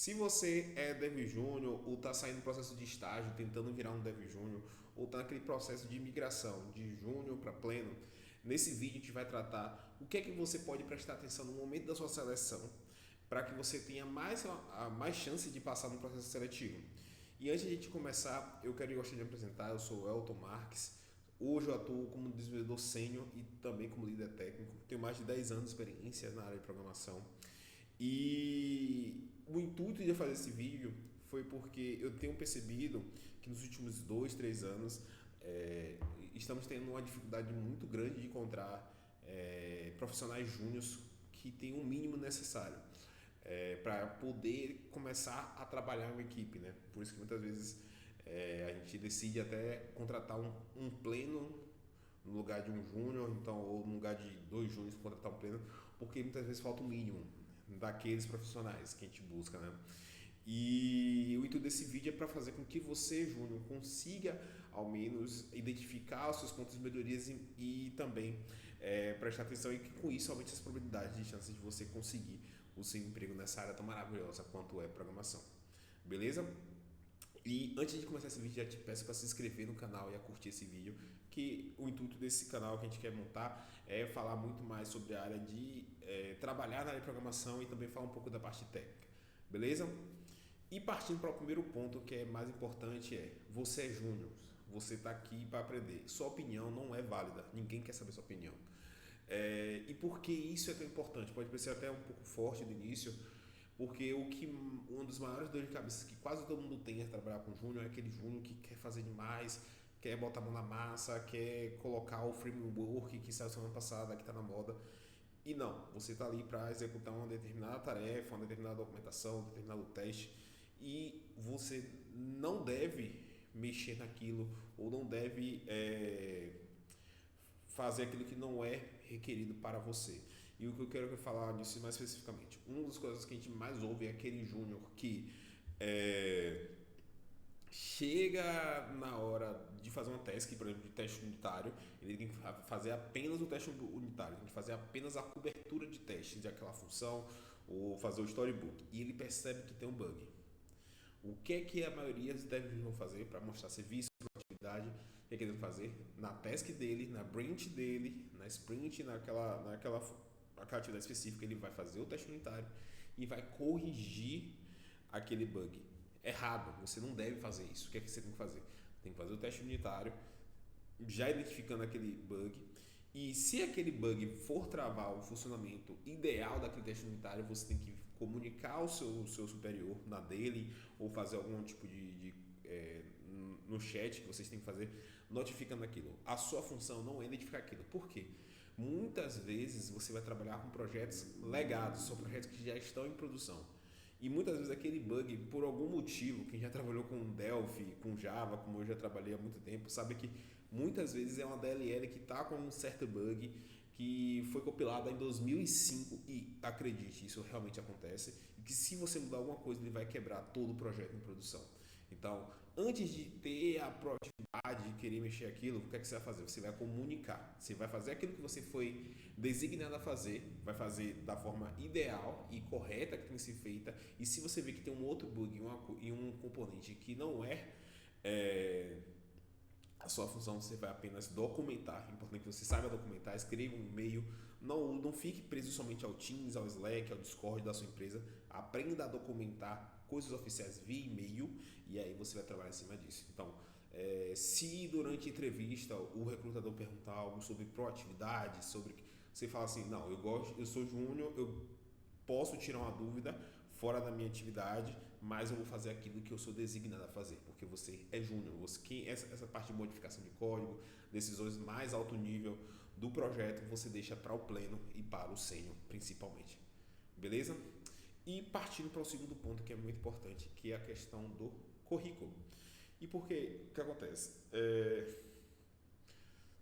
Se você é Dev Júnior ou está saindo do processo de estágio, tentando virar um Dev Júnior, ou está naquele processo de migração de Júnior para pleno, nesse vídeo a gente vai tratar o que é que você pode prestar atenção no momento da sua seleção para que você tenha mais chance de passar no processo seletivo. E antes de a gente começar, gostaria de me apresentar. Eu sou o Elton Marques. Hoje eu atuo como desenvolvedor sênior e também como líder técnico. Tenho mais de 10 anos de experiência na área de programação. E o intuito de fazer esse vídeo foi porque eu tenho percebido que nos últimos 2, 3 anos é, estamos tendo uma dificuldade muito grande de encontrar profissionais júniores que tenham o mínimo necessário para poder começar a trabalhar em uma equipe, né? Por isso que muitas vezes a gente decide até contratar um pleno no lugar de um júnior, então, ou no lugar de dois júniores contratar um pleno, porque muitas vezes falta o mínimo daqueles profissionais que a gente busca, né? E o intuito desse vídeo é para fazer com que você, Júnior, consiga ao menos identificar os seus pontos de melhorias e também prestar atenção e que com isso aumente as probabilidades de chances de você conseguir o seu emprego nessa área tão maravilhosa quanto é programação. Beleza? E antes de começar esse vídeo, já te peço para se inscrever no canal e a curtir esse vídeo, que o intuito desse canal que a gente quer montar é falar muito mais sobre a área de trabalhar na área de programação e também falar um pouco da parte técnica. Beleza? E partindo para o primeiro ponto, que é mais importante, você é júnior, você está aqui para aprender. Sua opinião não é válida, ninguém quer saber sua opinião. E por que isso é tão importante? Pode parecer até um pouco forte no início, porque um dos maiores dores de cabeça que quase todo mundo tem a trabalhar com júnior é aquele júnior que quer fazer demais, quer botar a mão na massa, quer colocar o framework que saiu semana passada, que está na moda. E não, você está ali para executar uma determinada tarefa, uma determinada documentação, um determinado teste, e você não deve mexer naquilo ou não deve fazer aquilo que não é requerido para você. E o que eu quero falar disso mais especificamente, uma das coisas que a gente mais ouve é aquele júnior que é, chega na hora de fazer uma task, por exemplo, de teste unitário, ele tem que fazer apenas o teste unitário, tem que fazer apenas a cobertura de testes de aquela função ou fazer o storybook. E ele percebe que tem um bug. O que é que a maioria dos devs vão fazer para mostrar serviço, produtividade? O que é que eles vão fazer? Na task dele, na branch dele, na sprint, naquela atividade específica, ele vai fazer o teste unitário e vai corrigir aquele bug. Errado, você não deve fazer isso. O que é que você tem que fazer? Tem que fazer o teste unitário, já identificando aquele bug. E se aquele bug for travar o funcionamento ideal daquele teste unitário, você tem que comunicar ao seu superior na dele ou fazer algum tipo no chat que vocês têm que fazer notificando aquilo. A sua função não é identificar aquilo. Por quê? Muitas vezes você vai trabalhar com projetos legados, são projetos que já estão em produção. E muitas vezes aquele bug, por algum motivo, quem já trabalhou com Delphi, com Java, como eu já trabalhei há muito tempo, sabe que muitas vezes é uma DLL que está com um certo bug que foi compilada em 2005 e acredite, isso realmente acontece e que se você mudar alguma coisa ele vai quebrar todo o projeto em produção. Então, antes de ter a proatividade de querer mexer aquilo, o que é que você vai fazer? Você vai comunicar. Você vai fazer aquilo que você foi designado a fazer, vai fazer da forma ideal e correta que tem que ser feita. E se você vê que tem um outro bug e um componente que não é a sua função, você vai apenas documentar. É importante que você saiba documentar, escreva um e-mail. Não fique preso somente ao Teams, ao Slack, ao Discord da sua empresa. Aprenda a documentar coisas oficiais via e-mail e aí você vai trabalhar em cima disso. Então, se durante a entrevista o recrutador perguntar algo sobre proatividade, sobre você fala assim, não, eu sou júnior, eu posso tirar uma dúvida fora da minha atividade, mas eu vou fazer aquilo que eu sou designado a fazer, porque você é júnior. Essa parte de modificação de código, decisões mais alto nível do projeto, você deixa para o pleno e para o sênior, principalmente. Beleza? E partindo para o segundo ponto, que é muito importante, que é a questão do currículo. E por quê? O que acontece?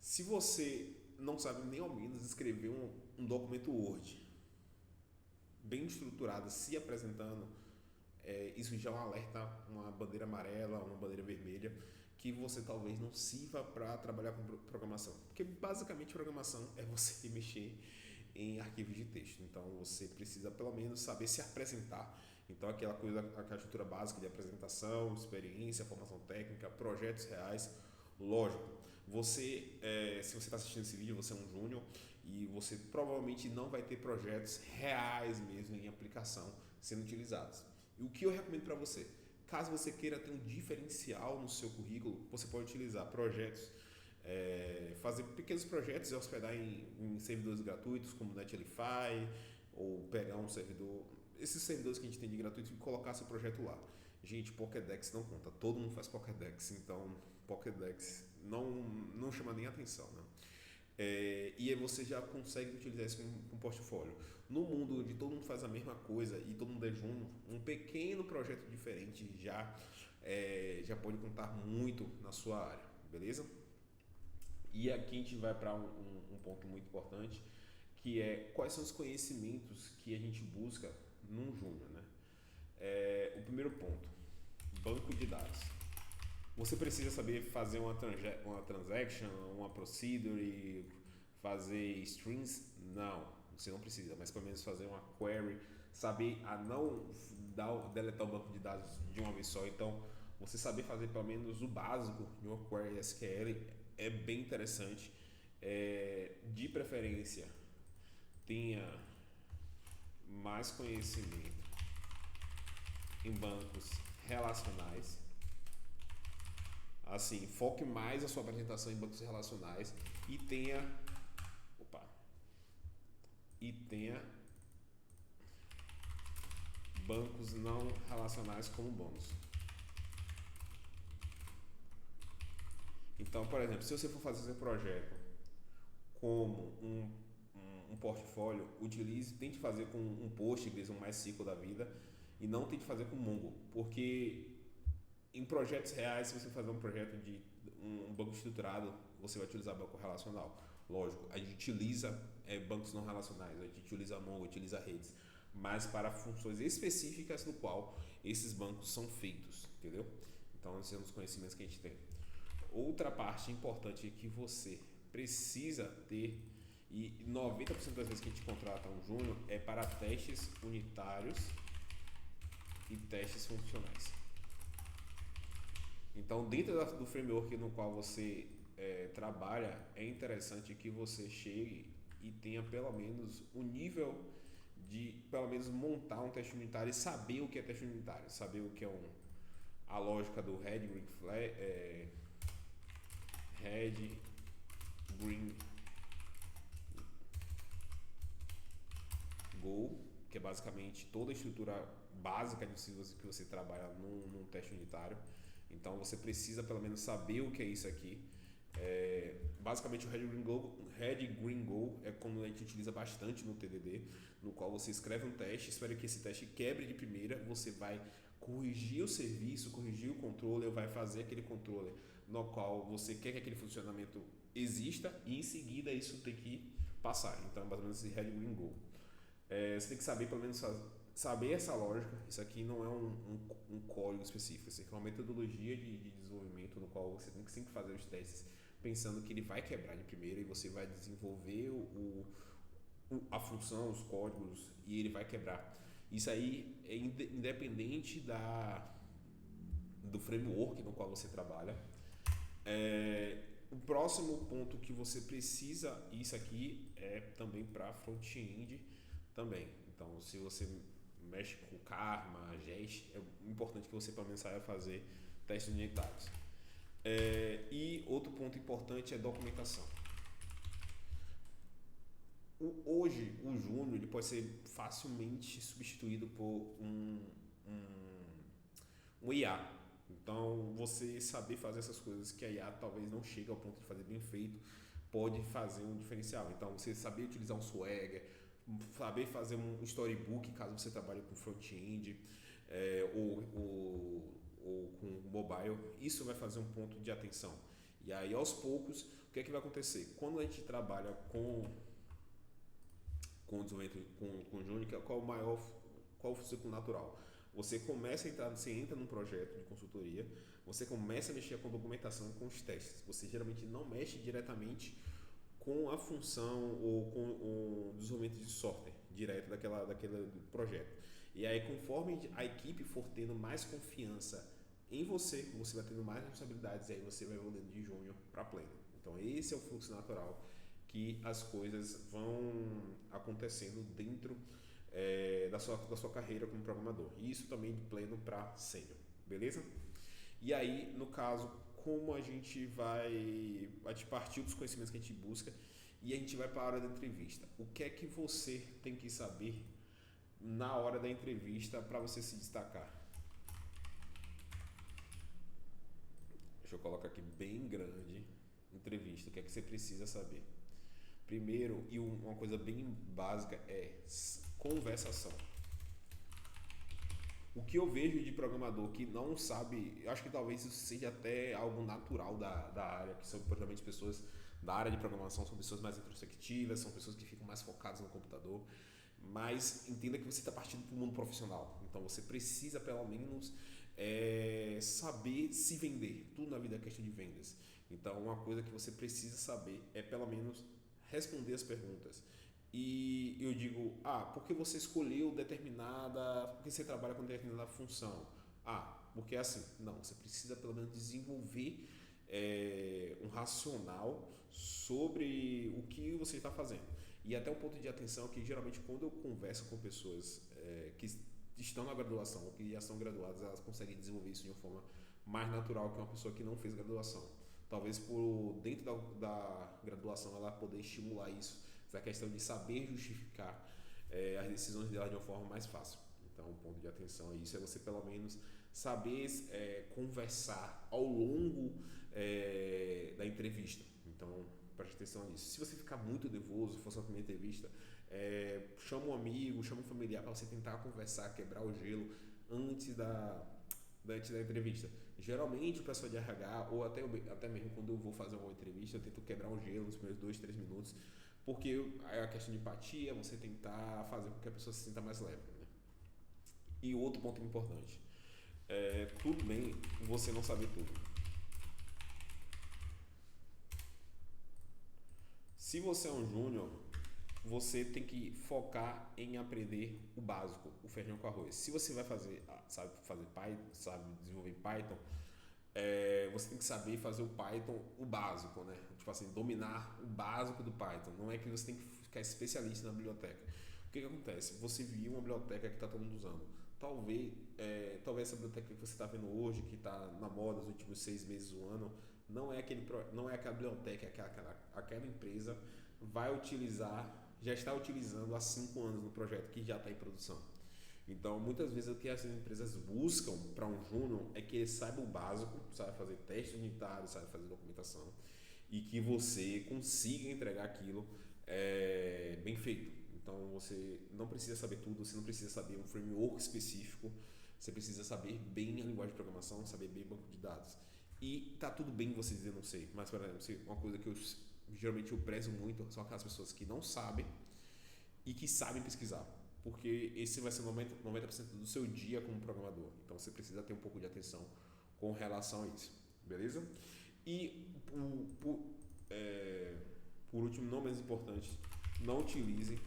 Se você não sabe nem ao menos escrever um documento Word bem estruturado, se apresentando, isso já é um alerta, uma bandeira amarela, uma bandeira vermelha, que você talvez não sirva para trabalhar com programação. Porque basicamente programação é você mexer em arquivos de texto. Então você precisa pelo menos saber se apresentar Então, aquela estrutura básica de apresentação, experiência, formação técnica, projetos reais. Lógico, se você está assistindo esse vídeo, você é um júnior e você provavelmente não vai ter projetos reais mesmo em aplicação sendo utilizados. E o que eu recomendo para você? Caso você queira ter um diferencial no seu currículo, você pode utilizar projetos, fazer pequenos projetos e hospedar em servidores gratuitos como Netlify, ou pegar um servidor, esses servidores que a gente tem de gratuito, e colocar seu projeto lá. Gente, Pokédex não conta, todo mundo faz Pokédex, então Pokédex não chama nem atenção, né? E aí você já consegue utilizar isso com portfólio. No mundo onde todo mundo faz a mesma coisa e todo mundo é júnior, um pequeno projeto diferente já pode contar muito na sua área, beleza? E aqui a gente vai para um ponto muito importante, que é quais são os conhecimentos que a gente busca num júnior, né? O primeiro ponto, banco de dados. Você precisa saber fazer uma transaction, uma procedure, fazer strings? Não, você não precisa, mas pelo menos fazer uma query, saber a não deletar o banco de dados de uma vez só. Então, você saber fazer pelo menos o básico de uma query SQL é bem interessante. De preferência, tenha mais conhecimento em bancos relacionais. Assim, foque mais a sua apresentação em bancos relacionais e tenha bancos não relacionais como bônus. Então, por exemplo, se você for fazer seu projeto como um portfólio, tente fazer com um Postgres, um MySQL da vida, e não tente fazer com Mongo, porque em projetos reais, se você fazer um projeto de um banco estruturado, você vai utilizar banco relacional. Lógico, a gente utiliza bancos não relacionais, a gente utiliza Mongo, utiliza redes, mas para funções específicas no qual esses bancos são feitos, entendeu? Então, esses são os conhecimentos que a gente tem. Outra parte importante que você precisa ter, e 90% das vezes que a gente contrata um júnior, é para testes unitários e testes funcionais. Então, dentro do framework no qual você trabalha, é interessante que você chegue e tenha pelo menos o nível de, pelo menos, montar um teste unitário e saber o que é teste unitário, saber o que é a lógica do red, green, go, que é basicamente toda a estrutura básica de que você trabalha num teste unitário. Então você precisa pelo menos saber o que é isso aqui. Basicamente o Red Green Go é como a gente utiliza bastante no TDD, no qual você escreve um teste, espera que esse teste quebre de primeira, você vai corrigir o serviço, corrigir o controller, vai fazer aquele controller no qual você quer que aquele funcionamento exista e em seguida isso tem que passar. Então é mais ou menos esse Red Green Go. Você tem que saber pelo menos saber essa lógica. Isso aqui não é um código específico, isso aqui é uma metodologia de desenvolvimento no qual você tem que sempre fazer os testes pensando que ele vai quebrar de primeira e você vai desenvolver a função, os códigos e ele vai quebrar. Isso aí é independente do framework no qual você trabalha. O próximo ponto que você precisa, isso aqui é também para front-end também. Então, se você mexe com Karma, Jest, é importante que você pelo menos saiba fazer testes unitários. E outro ponto importante é documentação. Hoje, o júnior ele pode ser facilmente substituído por um IA. Então, você saber fazer essas coisas que a IA talvez não chegue ao ponto de fazer bem feito, pode fazer um diferencial. Então, você saber utilizar um Swagger, saber fazer um storybook, caso você trabalhe com front-end ou com mobile, isso vai fazer um ponto de atenção. E aí, aos poucos, o que é que vai acontecer? Quando a gente trabalha com desenvolvimento com Júnior, qual o ciclo natural? Você entra num projeto de consultoria, você começa a mexer com documentação e com os testes. Você geralmente não mexe diretamente com a função ou com o desenvolvimento de software direto daquele projeto. E aí, conforme a equipe for tendo mais confiança em você, você vai tendo mais responsabilidades e aí você vai evoluindo de júnior para pleno. Então, esse é o fluxo natural que as coisas vão acontecendo dentro da sua carreira como programador. E isso também de pleno para sênior, beleza? E aí, no caso, como a gente vai partir dos conhecimentos que a gente busca e a gente vai para a hora da entrevista. O que é que você tem que saber na hora da entrevista para você se destacar? Deixa eu colocar aqui bem grande. Entrevista, o que é que você precisa saber? Primeiro, e uma coisa bem básica é conversação. O que eu vejo de programador que não sabe, eu acho que talvez isso seja até algo natural da área, que são provavelmente pessoas da área de programação, são pessoas mais introspectivas, são pessoas que ficam mais focadas no computador, mas entenda que você está partindo para o mundo profissional, então você precisa pelo menos saber se vender, tudo na vida é questão de vendas. Então uma coisa que você precisa saber é pelo menos responder as perguntas. E eu digo, por que você escolheu porque você trabalha com determinada função? Porque é assim. Não, você precisa pelo menos desenvolver um racional sobre o que você está fazendo. E até um ponto de atenção que geralmente quando eu converso com pessoas que estão na graduação ou que já são graduadas, elas conseguem desenvolver isso de uma forma mais natural que uma pessoa que não fez graduação. Talvez por dentro da graduação ela poder estimular isso, essa questão de saber justificar as decisões dela de uma forma mais fácil. Então, um ponto de atenção a isso é você pelo menos saber conversar ao longo da entrevista. Então, preste atenção nisso. Se você ficar muito nervoso, for sua primeira entrevista, chama um amigo, chama um familiar para você tentar conversar, quebrar o gelo antes da entrevista. Geralmente o pessoal de RH, ou até mesmo quando eu vou fazer uma entrevista, eu tento quebrar o gelo nos primeiros 2, 3 minutos, porque é a questão de empatia, você tentar fazer com que a pessoa se sinta mais leve. Né? E outro ponto importante, tudo bem você não saber tudo. Se você é um júnior, você tem que focar em aprender o básico, o feijão com arroz. Se você vai sabe fazer Python, sabe desenvolver Python, você tem que saber fazer o Python, o básico, né? Tipo assim, dominar o básico do Python. Não é que você tem que ficar especialista na biblioteca. O que acontece? Você viu uma biblioteca que está todo mundo usando. Talvez essa biblioteca que você está vendo hoje, que está na moda nos últimos 6 meses, um ano, não é aquela biblioteca que aquela empresa vai utilizar, já está utilizando há 5 anos no projeto que já está em produção. Então, muitas vezes o que as empresas buscam para um júnior é que ele saiba o básico, saiba fazer testes unitários, saiba fazer documentação e que você consiga entregar aquilo bem feito. Então, você não precisa saber tudo, você não precisa saber um framework específico, você precisa saber bem a linguagem de programação, saber bem o banco de dados. E tá tudo bem você dizer não sei, mas, por exemplo, uma coisa que geralmente eu prezo muito são aquelas pessoas que não sabem e que sabem pesquisar, porque esse vai ser 90% do seu dia como programador. Então você precisa ter um pouco de atenção com relação a isso, beleza? E por último, não menos importante, não utilize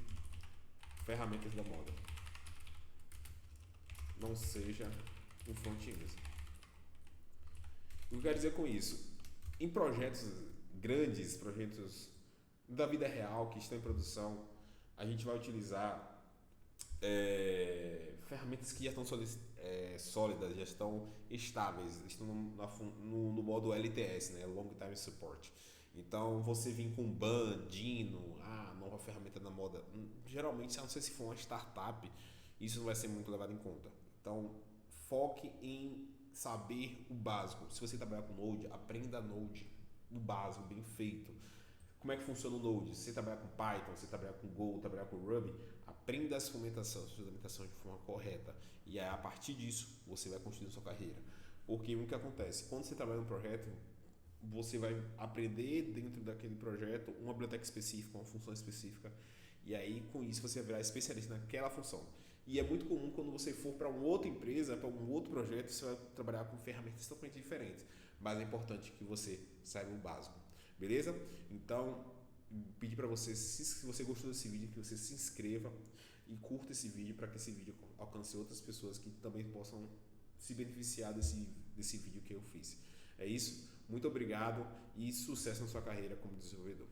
ferramentas da moda. Não seja um front-end. O que eu quero dizer com isso? Em projetos grandes, projetos da vida real que estão em produção, a gente vai utilizar ferramentas que já estão sólidas, já estão estáveis, estão no modo LTS, né? Long Time Support. Então, você vir com Ban, Dino, nova ferramenta na moda, geralmente, a não ser se for uma startup, isso não vai ser muito levado em conta. Então, foque em saber o básico. Se você trabalhar com Node, aprenda Node, o básico, bem feito. Como é que funciona o Node? Se você trabalhar com Python, se você trabalhar com Go, trabalhar com Ruby, aprenda as fundamentações de forma correta. E aí, a partir disso, você vai construir sua carreira. Porque o que acontece? Quando você trabalha num projeto, você vai aprender dentro daquele projeto uma biblioteca específica, uma função específica. E aí, com isso, você vai virar especialista naquela função. E é muito comum quando você for para uma outra empresa, para um outro projeto, você vai trabalhar com ferramentas totalmente diferentes. Mas é importante que você saiba o básico. Beleza? Então, pedir para você, se você gostou desse vídeo, que você se inscreva, e curta esse vídeo para que esse vídeo alcance outras pessoas que também possam se beneficiar desse vídeo que eu fiz. É isso, muito obrigado e sucesso na sua carreira como desenvolvedor.